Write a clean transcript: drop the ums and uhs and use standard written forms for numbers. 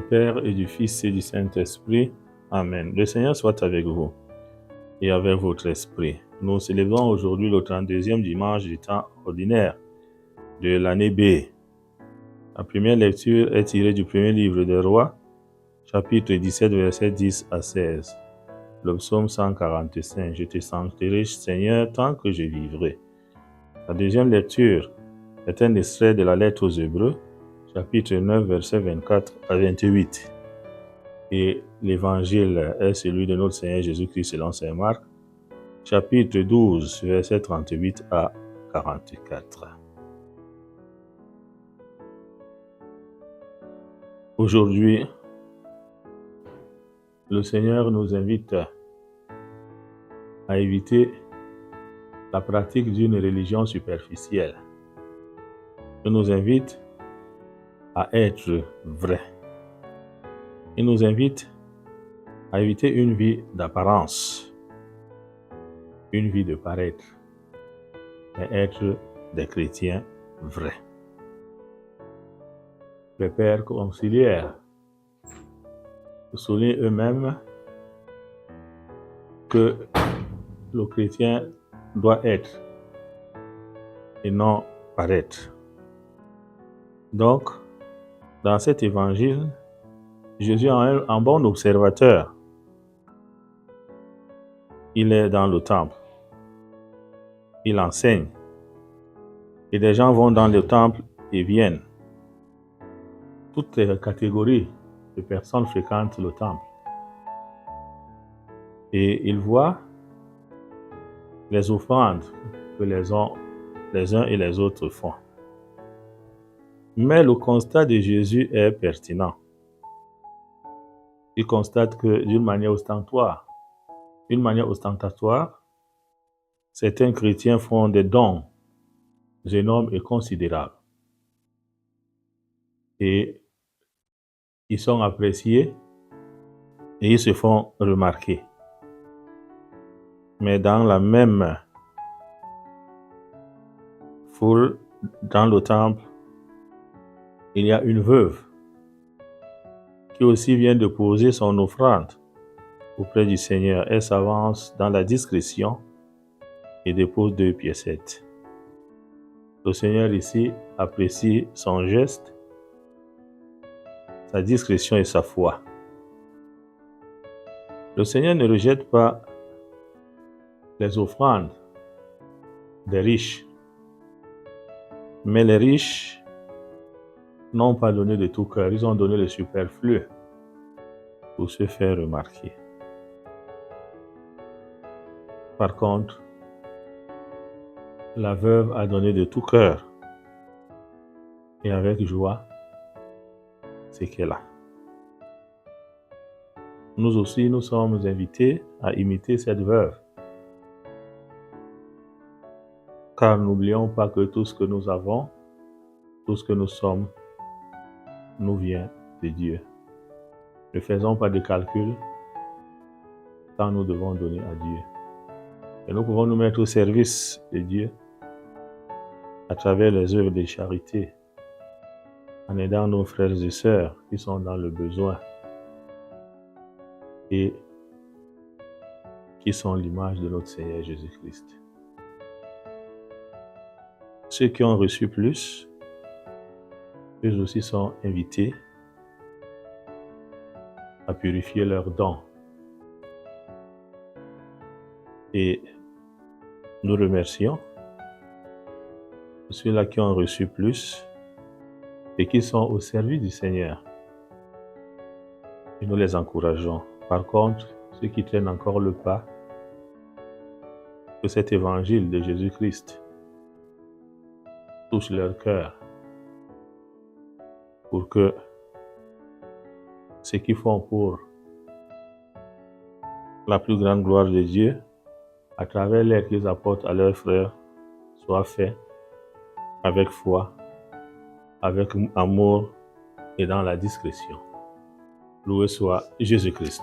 Père et du Fils et du Saint-Esprit. Amen. Le Seigneur soit avec vous et avec votre esprit. Nous célébrons aujourd'hui le 32e dimanche du temps ordinaire de l'année B. La première lecture est tirée du premier livre des Rois, chapitre 17, versets 10 à 16. Le psaume 145. Je te sentirai, Seigneur, tant que je vivrai. La deuxième lecture est un extrait de la lettre aux Hébreux, chapitre 9, versets 24 à 28. Et l'évangile est celui de notre Seigneur Jésus-Christ selon saint Marc, chapitre 12, versets 38 à 44. Aujourd'hui, le Seigneur nous invite à éviter la pratique d'une religion superficielle. Il nous invite à être vrai. Il nous invite à éviter une vie d'apparence, une vie de paraître, mais être des chrétiens vrais. Les pères conciliaires soulignent eux-mêmes que le chrétien doit être et non paraître. Donc, dans cet évangile, Jésus est un bon observateur. Il est dans le temple. Il enseigne. Et des gens vont dans le temple et viennent. Toutes les catégories de personnes fréquentent le temple. Et ils voient les offrandes que les uns et les autres font. Mais le constat de Jésus est pertinent. Il constate que d'une manière ostentatoire, certains chrétiens font des dons énormes et considérables. Et ils sont appréciés et ils se font remarquer. Mais dans la même foule, dans le temple, il y a une veuve qui aussi vient de poser son offrande auprès du Seigneur. Elle s'avance dans la discrétion et dépose 2 piécettes. Le Seigneur ici apprécie son geste, sa discrétion et sa foi. Le Seigneur ne rejette pas les offrandes des riches, mais les riches n'ont pas donné de tout cœur, ils ont donné le superflu pour se faire remarquer. Par contre, la veuve a donné de tout cœur et avec joie ce qu'elle a. Nous aussi, nous sommes invités à imiter cette veuve. Car n'oublions pas que tout ce que nous avons, tout ce que nous sommes, nous vient de Dieu. Ne faisons pas de calcul quand nous devons donner à Dieu. Et nous pouvons nous mettre au service de Dieu à travers les œuvres de charité, en aidant nos frères et sœurs qui sont dans le besoin et qui sont l'image de notre Seigneur Jésus-Christ. Ceux qui ont reçu plus, eux aussi sont invités à purifier leurs dons. Et nous remercions ceux-là qui ont reçu plus et qui sont au service du Seigneur. Et nous les encourageons. Par contre, ceux qui traînent encore le pas, que cet évangile de Jésus-Christ touche leur cœur pour que ce qu'ils font pour la plus grande gloire de Dieu, à travers l'aide qu'ils apportent à leurs frères, soit fait avec foi, avec amour et dans la discrétion. Loué soit Jésus-Christ.